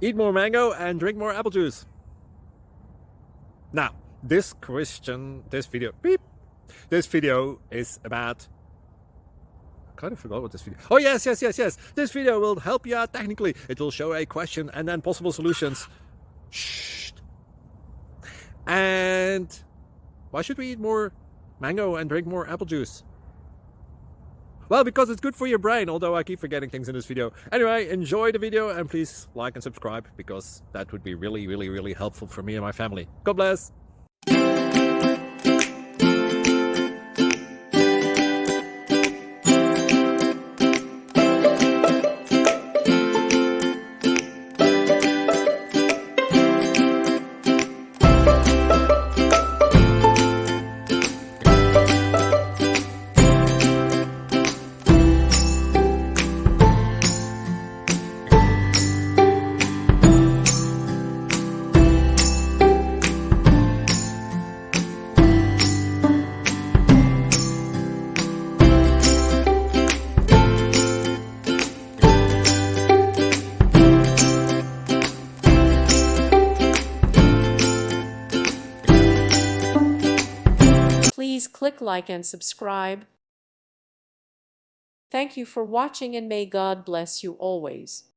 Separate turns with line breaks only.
Eat more mango and drink more apple juice. Now, this video is about, I kind of forgot what this video. Oh, yes. This video will help you out technically. It will show a question and then possible solutions. Shh. And why should we eat more mango and drink more apple juice? Well, because it's good for your brain, although I keep forgetting things in this video. Anyway, enjoy the video and please like and subscribe, because that would be really helpful for me and my family. God bless.
Please click like and subscribe. Thank you for watching and may God bless you always.